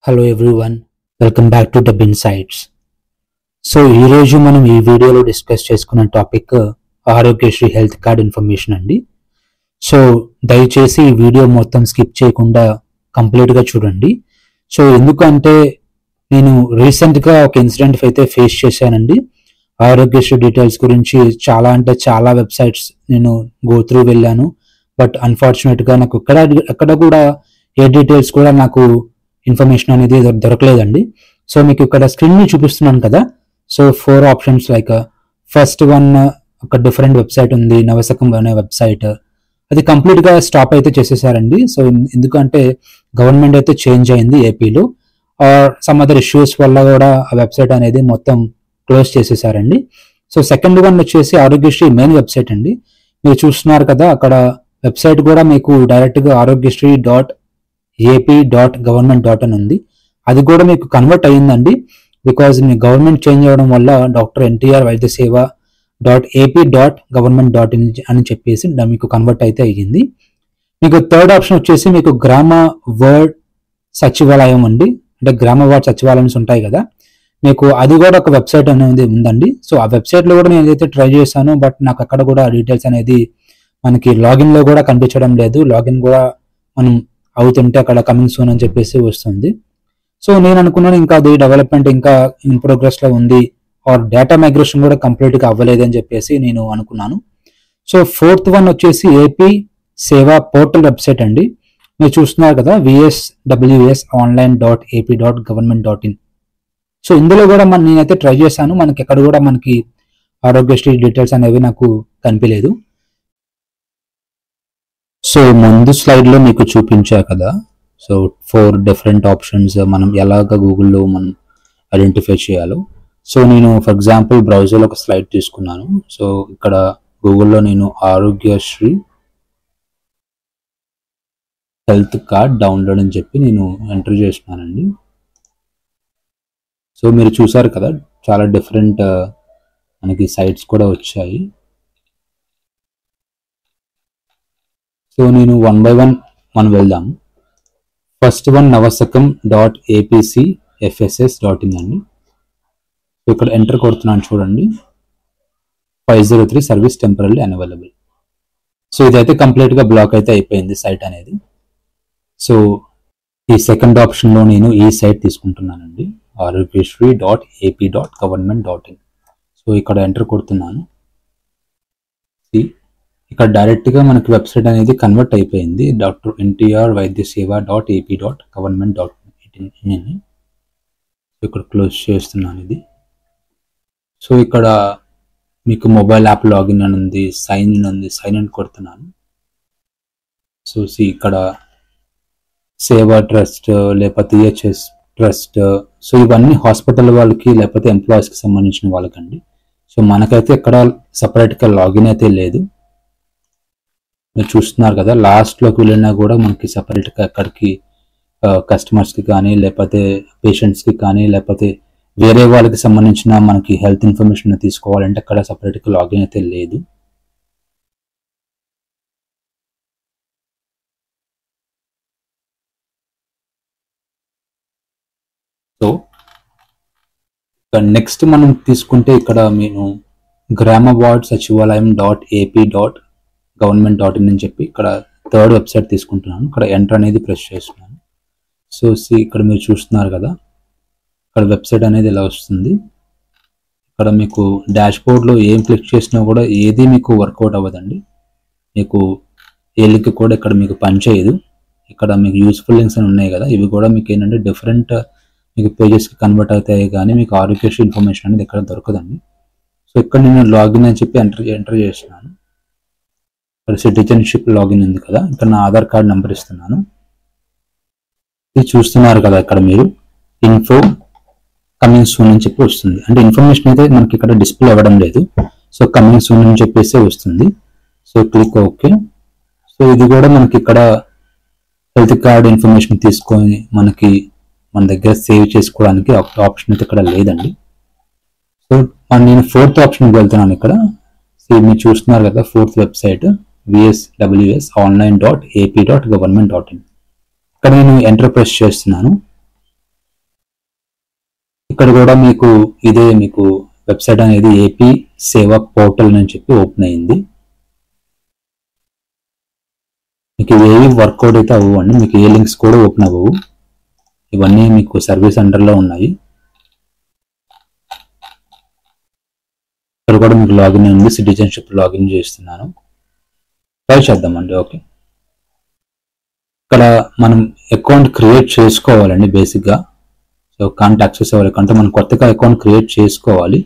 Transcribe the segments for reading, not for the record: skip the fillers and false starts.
Hello everyone, welcome back to dub insights. So ఈరోజు మనం ఈ వీడియోలో డిస్కస్ చేసుకున్న topic Aarogyasri health card information అండి. సో దయచేసి ఈ వీడియో మొత్తం స్కిప్ చేయకుండా కంప్లీట్గా చూడండి. సో ఎందుకంటే నేను రీసెంట్గా ఒక ఇన్సిడెంట్ అయితే ఫేస్ చేశానండి. ఆరోగ్యశ్రీ డీటెయిల్స్ గురించి చాలా వెబ్సైట్స్ నేను గో త్రూ వెళ్ళాను. బట్ అన్ఫార్చునేట్గా నాకు ఎక్కడ కూడా ఏ డీటెయిల్స్ కూడా నాకు ఇన్ఫర్మేషన్ అనేది దొరకలేదండి. సో మీకు ఇక్కడ స్క్రీన్ ని చూపిస్తున్నాను కదా. So 4 options, like first one ఒక డిఫరెంట్ వెబ్సైట్ ఉంది, నవశకం అనే వెబ్సైట్. అది కంప్లీట్ గా స్టాప్ అయితే చేసేసారండి. సో ఎందుకంటే గవర్నమెంట్ అయితే చేంజ్ అయింది ఏపీలో, ఆర్ సమ్ అదర్ ఇష్యూస్ వల్ల కూడా ఆ వెబ్సైట్ అనేది మొత్తం క్లోజ్ చేసేసారండి. సో సెకండ్ వన్ వచ్చేసి ఆరోగ్యశ్రీ మెయిన్ వెబ్సైట్ అండి. మీరు చూస్తున్నారు కదా, అక్కడ వెబ్సైట్ కూడా మీకు డైరెక్ట్ గా arogyaShree.ap.government.in ఉంది. అది కూడా మీకు కన్వర్ట్ అయ్యిందండి. బికాజ్ మీ గవర్నమెంట్ చేంజ్ అవ్వడం వల్ల డాక్టర్ ఎన్టీఆర్ వైద్య సేవ .ap.government.in అని చెప్పేసి మీకు కన్వర్ట్ అయితే అయ్యింది. మీకు థర్డ్ ఆప్షన్ వచ్చేసి మీకు గ్రామ వార్డ్ సచివాలయం అండి. అంటే గ్రామ వార్డ్ సచివాలయన్స్ ఉంటాయి కదా, మీకు అది కూడా ఒక వెబ్సైట్ అనేది ఉందండి. సో ఆ వెబ్సైట్ లో కూడా నేను ఏదైతే ట్రై చేశాను, బట్ నాకు అక్కడ కూడా డీటెయిల్స్ అనేది మనకి లాగిన్ లో కూడా కనిపించడం లేదు. లాగిన్ కూడా మనం అవుతుంటే అక్కడ కమింగ్ సూన్ అని చెప్పేసి వస్తుంది. సో నేను అనుకున్నాను ఇంకా అది డెవలప్మెంట్ ఇంకా ఇన్ ప్రోగ్రెస్ లో ఉంది, ఆర్ డేటా మైగ్రేషన్ కూడా కంప్లీట్ గా అవ్వలేదు అని చెప్పేసి నేను అనుకున్నాను. సో ఫోర్త్ వన్ వచ్చేసి ఏపీ సేవా పోర్టల్ వెబ్సైట్ అండి. మీరు చూస్తున్నారు కదా, VSWSonline.ap.government.in. సో ఇందులో కూడా నేనైతే ట్రై చేశాను, మనకి ఎక్కడ కూడా మనకి ఆరోగ్యశ్రీ డీటెయిల్స్ అనేవి నాకు కనిపించలేదు. సో ముందు స్లైడ్ లో మీకు చూపించా కదా, సో 4 డిఫరెంట్ ఆప్షన్స్ మనం ఎలాగ గూగుల్లో మనం ఐడెంటిఫై చేయాలో. సో నేను ఫర్ ఎగ్జాంపుల్ బ్రౌజర్లో ఒక స్లైడ్ తీసుకున్నాను. సో ఇక్కడ గూగుల్లో నేను ఆరోగ్యశ్రీ హెల్త్ కార్డ్ డౌన్లోడ్ అని చెప్పి నేను ఎంటర్ చేస్తున్నానండి. సో మీరు చూసారు కదా, చాలా డిఫరెంట్ మనకి సైట్స్ కూడా వచ్చాయి. సో నేను 1 by 1 మనం వెళ్దాం. ఫస్ట్ వన్ navasakam.apcfss.in అండి. ఇక్కడ ఎంటర్ కొడుతున్నాను చూడండి, 503 సర్వీస్ టెంపరరీ అన్అవైలబుల్. సో ఇదైతే కంప్లీట్ గా బ్లాక్ అయితే అయిపోయింది సైట్ అనేది. సో ఈ సెకండ్ ఆప్షన్ లో నేను ఈ సైట్ తీసుకుంటున్నానండి, arogyaShree.ap.government.in. సో ఇక్కడ ఎంటర్ కొడుతున్నాను. ఇక్కడ డైరెక్ట్ గా మనకి వెబ్సైట్ అనేది కన్వర్ట్ అయిపోయింది, డాక్టర్ ఎన్టీఆర్ వైద్య సేవ .ap.government.in అని. ఇక్కడ క్లోజ్ చేస్తున్నాను ఇది. సో ఇక్కడ మీకు మొబైల్ యాప్ లాగిన్ అని ఉంది, సైన్ ఇన్ ఉంది, సైన్ ఇన్ కొడుతున్నాను. సో ఇక్కడ సేవా ట్రస్ట్ లేకపోతే EHS ట్రస్ట్, సో ఇవన్నీ హాస్పిటల్ వాళ్ళకి లేకపోతే ఎంప్లాయీస్కి సంబంధించిన వాళ్ళకండి. సో మనకైతే ఇక్కడ సపరేట్గా లాగిన్ అయితే లేదు. మీరు చూస్తున్నారు కదా, లాస్ట్లోకి వెళ్ళినా కూడా మనకి సపరేట్గా ఎక్కడికి కస్టమర్స్కి కానీ లేకపోతే పేషెంట్స్కి కానీ లేకపోతే వేరే వాళ్ళకి సంబంధించిన మనకి హెల్త్ ఇన్ఫర్మేషన్ తీసుకోవాలంటే అక్కడ సపరేట్గా లాగిన్ అయితే లేదు. సో నెక్స్ట్ మనం తీసుకుంటే ఇక్కడ నేను గ్రామ వార్డ్ సచివాలయం .ap.government.in అని చెప్పి ఇక్కడ థర్డ్ వెబ్సైట్ తీసుకుంటున్నాను. ఇక్కడ ఎంటర్ అనేది ప్రెస్ చేస్తున్నాను. సో ఇక్కడ మీరు చూస్తున్నారు కదా, ఇక్కడ వెబ్సైట్ అనేది ఇలా వస్తుంది. ఇక్కడ మీకు డాష్ బోర్డ్లో ఏం క్లిక్ చేసినా కూడా ఏది మీకు వర్కౌట్ అవ్వదండి. మీకు ఏ లింక్ కూడా ఇక్కడ మీకు పనిచేయదు. ఇక్కడ మీకు యూస్ఫుల్ లింక్స్ అని ఉన్నాయి కదా, ఇవి కూడా మీకు ఏంటంటే డిఫరెంట్ మీకు పేజెస్కి కన్వర్ట్ అవుతాయి, కానీ మీకు ఆరోగ్యశ్రీ ఇన్ఫర్మేషన్ అనేది ఇక్కడ దొరకదండి. సో ఇక్కడ నేను లాగిన్ అని చెప్పి ఎంటర్ చేస్తున్నాను. ఇక్కడ సిటిజన్షిప్ లాగిన్ ఉంది కదా, ఇక్కడ నా ఆధార్ కార్డ్ నెంబర్ ఇస్తున్నాను. ఇది చూస్తున్నారు కదా, ఇక్కడ మీరు ఇన్ఫో కమింగ్ సూన్ అని చెప్పి వస్తుంది. అంటే ఇన్ఫర్మేషన్ అయితే మనకి ఇక్కడ డిస్ప్లే అవ్వడం లేదు. సో కమింగ్ సూన్ అని చెప్పేసి వస్తుంది. So click okay. సో ఇది కూడా మనకి ఇక్కడ హెల్త్ కార్డ్ ఇన్ఫర్మేషన్ తీసుకొని మన దగ్గర సేవ్ చేసుకోవడానికి ఆప్షన్ అయితే ఇక్కడ లేదండి. సో నేను ఫోర్త్ ఆప్షన్కి వెళ్తున్నాను. ఇక్కడ మీరు చూస్తున్నారు కదా, ఫోర్త్ వెబ్సైట్ VSWSonline.ap.government.in. ఇక్కడ నేను ఎంటర్ ప్రెస్ చేస్తున్నాను. ఇక్కడ కూడా మీకు ఇదే మీకు వెబ్సైట్ అనేది ఏపీ సేవా పోర్టల్ అని చెప్పి ఓపెన్ అయింది. మీకు ఏవి వర్కౌట్ అయితే అవ్వండి, మీకు ఏ లింక్స్ కూడా ఓపెన్ అవ్వవు. ఇవన్నీ మీకు సర్వీస్ అండర్లో ఉన్నాయి. ఇక్కడ కూడా మీకు లాగిన్ ఉంది, సిటిజన్షిప్ లాగిన్ చేస్తున్నాను. ట్రై చేద్దామండి. ఓకే, ఇక్కడ మనం అకౌంట్ క్రియేట్ చేసుకోవాలండి బేసిక్గా. సో కాంట్ యాక్సెస్ అవ్వాలంటే మనం కొత్తగా అకౌంట్ క్రియేట్ చేసుకోవాలి.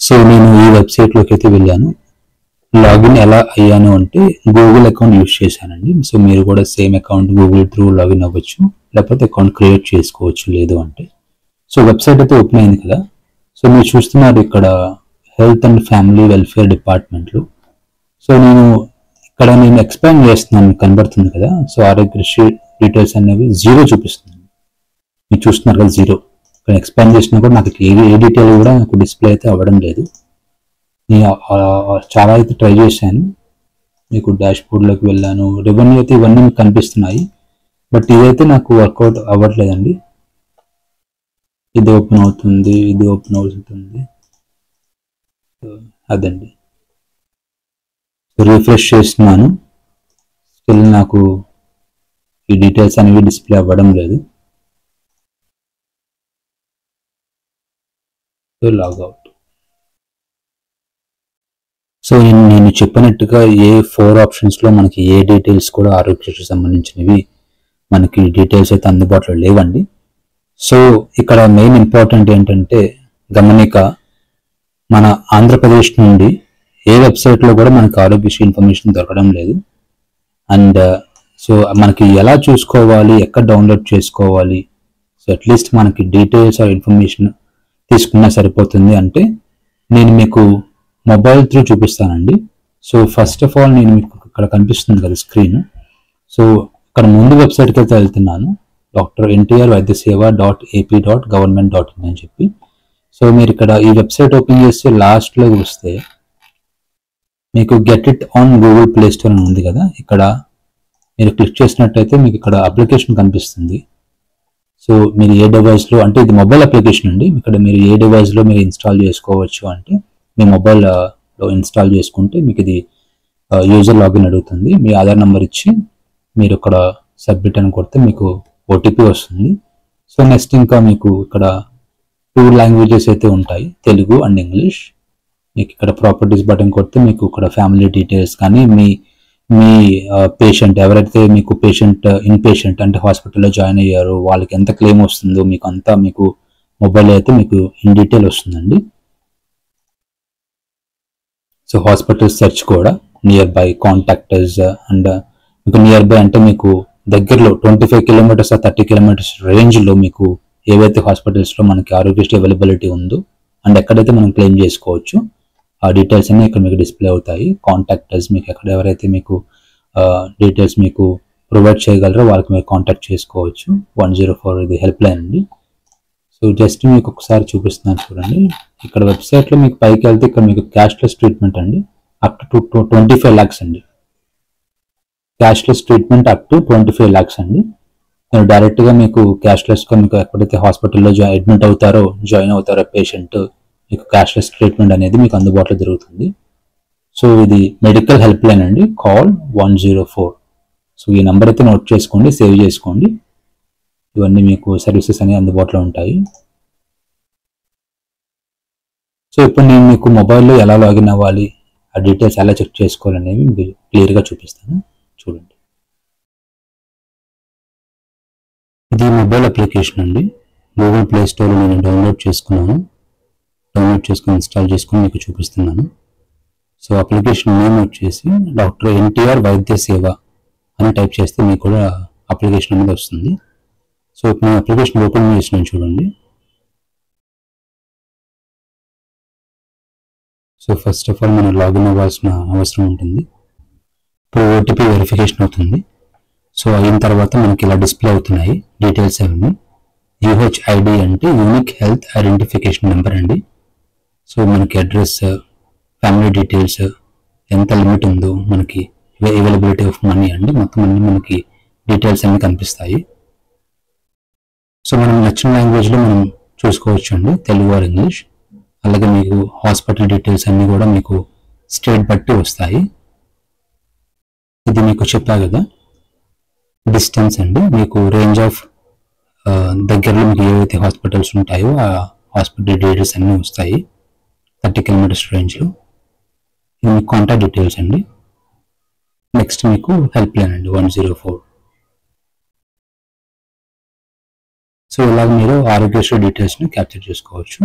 సో నేను ఈ వెబ్సైట్లోకి అయితే వెళ్ళాను. లాగిన్ ఎలా అయ్యాను అంటే గూగుల్ అకౌంట్ యూజ్ చేశానండి. సో మీరు కూడా same account Google through login అవ్వచ్చు, లేకపోతే అకౌంట్ క్రియేట్ చేసుకోవచ్చు. లేదు అంటే సో వెబ్సైట్ అయితే ఓపెన్ అయింది కదా. సో మీరు చూస్తున్నారు ఇక్కడ హెల్త్ అండ్ ఫ్యామిలీ వెల్ఫేర్ డిపార్ట్మెంట్లు. సో ఇక్కడ నేను ఎక్స్పాండ్ చేస్తున్నాను, కనబడుతుంది కదా. సో ఆరోగ్యశ్రీ డీటెయిల్స్ అనేవి 0 చూపిస్తుంది. మీరు చూస్తున్నారు కదా 0. ఇక్కడ ఎక్స్పాండ్ చేసినా కూడా నాకు ఏ డీటెయిల్ కూడా నాకు డిస్ప్లే అయితే అవ్వడం లేదు. నేను చాలా అయితే ట్రై చేశాను. మీకు డాష్ బోర్డ్లోకి వెళ్ళాను, రెవెన్యూ అయితే ఇవన్నీ మీకు కనిపిస్తున్నాయి. బట్ ఇదైతే నాకు వర్కౌట్ అవ్వట్లేదండి. ఇది ఓపెన్ అవుతుంది, ఇది ఓపెన్ అవుతుంది, అదండి. రిఫ్రెష్ చేస్తున్నాను, స్టిల్ నాకు ఈ డీటెయిల్స్ అనేవి డిస్ప్లే అవ్వడం లేదు. So logout. సో నేను చెప్పినట్టుగా ఏ 4 ఆప్షన్స్లో మనకి ఏ డీటెయిల్స్ కూడా ఆరోగ్యశ్రీకి సంబంధించినవి మనకి డీటెయిల్స్ అయితే అందుబాటులో లేవండి. సో ఇక్కడ మెయిన్ ఇంపార్టెంట్ ఏంటంటే గమనిక, మన ఆంధ్రప్రదేశ్ నుండి ఏ వెబ్సైట్లో కూడా మనకి ఆరోగ్యశ్రీ ఇన్ఫర్మేషన్ దొరకడం లేదు. అండ్ సో మనకి ఎలా చూసుకోవాలి, ఎక్కడ డౌన్లోడ్ చేసుకోవాలి, సో అట్లీస్ట్ మనకి డీటెయిల్స్ ఆర్ ఇన్ఫర్మేషన్ తీసుకున్నా సరిపోతుంది అంటే నేను మీకు మొబైల్ త్రూ చూపిస్తానండి. సో ఫస్ట్ ఆఫ్ ఆల్ నేను మీకు ఇక్కడ కనిపిస్తుంది కదా స్క్రీన్. సో ఇక్కడ ముందు వెబ్సైట్కి అయితే వెళ్తున్నాను, drvaidyaseva.ap.government.in అని చెప్పి. సో మీరు ఇక్కడ ఈ వెబ్సైట్ ఓపెన్ చేస్తే లాస్ట్లో వస్తే మీకు get it on Google play store అని ఉంది కదా. ఇక్కడ మీరు క్లిక్ చేసినట్టయితే మీకు ఇక్కడ అప్లికేషన్ కనిపిస్తుంది. సో మీరు ఏ డివైస్లో, అంటే ఇది మొబైల్ అప్లికేషన్ అండి. ఇక్కడ మీరు ఏ డివైస్లో మీరు ఇన్స్టాల్ చేసుకోవచ్చు అంటే మీ మొబైల్లో ఇన్స్టాల్ చేసుకుంటే మీకు ఇది యూజర్ లాగిన్ అడుగుతుంది. మీ ఆధార్ నెంబర్ ఇచ్చి మీరు ఇక్కడ సబ్మిట్ అని కొడితే మీకు ఓటీపీ వస్తుంది. సో నెక్స్ట్ ఇంకా మీకు ఇక్కడ 2 లాంగ్వేజెస్ అయితే ఉంటాయి, తెలుగు అండ్ ఇంగ్లీష్. మీకు ఇక్కడ ప్రాపర్టీస్ బటన్ కొడితే మీకు ఇక్కడ ఫ్యామిలీ డీటెయిల్స్ కానీ మీ పేషెంట్ ఎవరైతే మీకు ఇన్ పేషెంట్ అంటే హాస్పిటల్లో జాయిన్ అయ్యారో వాళ్ళకి ఎంత క్లెయిమ్ వస్తుందో మీకు అంతా మీకు మొబైల్ అయితే మీకు ఇన్ డీటెయిల్ వస్తుందండి. సో హాస్పిటల్ సెర్చ్ కూడా నియర్ బై కాంటాక్టర్స్ అండ్ మీకు నియర్ బై అంటే మీకు దగ్గరలో 25 కిలోమీటర్స్ 30 కిలోమీటర్స్ రేంజ్లో మీకు ఏవైతే హాస్పిటల్స్లో మనకి ఆరోగ్యశ్రీ అవైలబిలిటీ ఉందో అండ్ ఎక్కడైతే మనం క్లెయిమ్ చేసుకోవచ్చు ఆ డీటెయిల్స్ అన్ని ఇక్కడ మీకు డిస్ప్లే అవుతాయి. కాంటాక్టర్స్ మీకు ఎక్కడ ఎవరైతే మీకు డీటెయిల్స్ మీకు ప్రొవైడ్ చేయగలరో వాళ్ళకి మీరు కాంటాక్ట్ చేసుకోవచ్చు. 104 ఇది హెల్ప్ లైన్ అండి. సో జస్ట్ మీకు ఒకసారి చూపిస్తున్నాను చూడండి. ఇక్కడ వెబ్సైట్లో మీకు పైకి వెళ్తే ఇక్కడ మీకు క్యాష్లెస్ ట్రీట్మెంట్ అండి అప్ టు 25 lakhs అండి. Cashless treatment up to 25 lakhs అండి. మీరు డైరెక్ట్గా మీకు క్యాష్లెస్గా మీకు ఎక్కడైతే హాస్పిటల్లో అడ్మిట్ అవుతారో జాయిన్ అవుతారో పేషెంట్ మీకు క్యాష్లెస్ ట్రీట్మెంట్ అనేది మీకు అందుబాటులో జరుగుతుంది. సో ఇది మెడికల్ హెల్ప్ లైన్ అండి, కాల్ 104. సో ఈ నెంబర్ అయితే నోట్ చేసుకోండి, సేవ్ చేసుకోండి. ఇవన్నీ మీకు సర్వీసెస్ అనేవి అందుబాటులో ఉంటాయి. సో ఇప్పుడు నేను మీకు మొబైల్లో ఎలా లాగిన్ అవ్వాలి, ఆ డీటెయిల్స్ ఎలా చెక్ చేసుకోవాలనేవి మీకు క్లియర్గా చూపిస్తాను చూడండి. ఇది మొబైల్ అప్లికేషన్ అండి, గూగుల్ ప్లే స్టోర్లో నేను డౌన్లోడ్ చేసుకుని ఇన్స్టాల్ చేసుకుని మీకు చూపిస్తున్నాను. సో అప్లికేషన్ నేమ్ వచ్చేసి డాక్టర్ ఎన్టీఆర్ వైద్య సేవ అని టైప్ చేస్తే మీకు కూడా అప్లికేషన్ అనేది వస్తుంది. సో నేను అప్లికేషన్ ఓపెన్ చేసినాను చూడండి. సో ఫస్ట్ ఆఫ్ ఆల్ మనం లాగిన్ అవ్వాల్సిన అవసరం ఉంటుంది. ఇప్పుడు ఓటీపీ వెరిఫికేషన్ అవుతుంది. సో అయిన తర్వాత మనకి ఇలా డిస్ప్లే అవుతున్నాయి డీటెయిల్స్ అవన్నీ. యూహెచ్ఐడి అంటే యూనిక్ హెల్త్ ఐడెంటిఫికేషన్ నెంబర్ అండి. సో మనకి అడ్రస్, ఫ్యామిలీ డీటెయిల్స్, ఎంత లిమిట్ ఉందో, మనకి అవైలబిలిటీ ఆఫ్ మనీ అండి, మొత్తం అన్ని మనకి డీటెయిల్స్ అన్నీ కనిపిస్తాయి. సో మనం నచ్చిన లాంగ్వేజ్లో మనం చూసుకోవచ్చు అండి, తెలుగు ఆర్ ఇంగ్లీష్. అలాగే మీకు హాస్పిటల్ డీటెయిల్స్ అన్నీ కూడా మీకు స్టేట్ బట్టి వస్తాయి. ఇది మీకు చెప్పా కదా డిస్టెన్స్ అండి, మీకు రేంజ్ ఆఫ్ దగ్గరలో మీకు ఏవైతే హాస్పిటల్స్ ఉంటాయో ఆ హాస్పిటల్ డీటెయిల్స్ అన్నీ వస్తాయి 30 కిలోమీటర్స్ రేంజ్లో. ఇది మీకు కాంటాక్ట్ డీటెయిల్స్ అండి. నెక్స్ట్ మీకు హెల్ప్ లైన్ అండి 104. సో ఇలాగ మీరు ఆరోగ్యశ్రీ డీటెయిల్స్ని క్యాప్చర్ చేసుకోవచ్చు.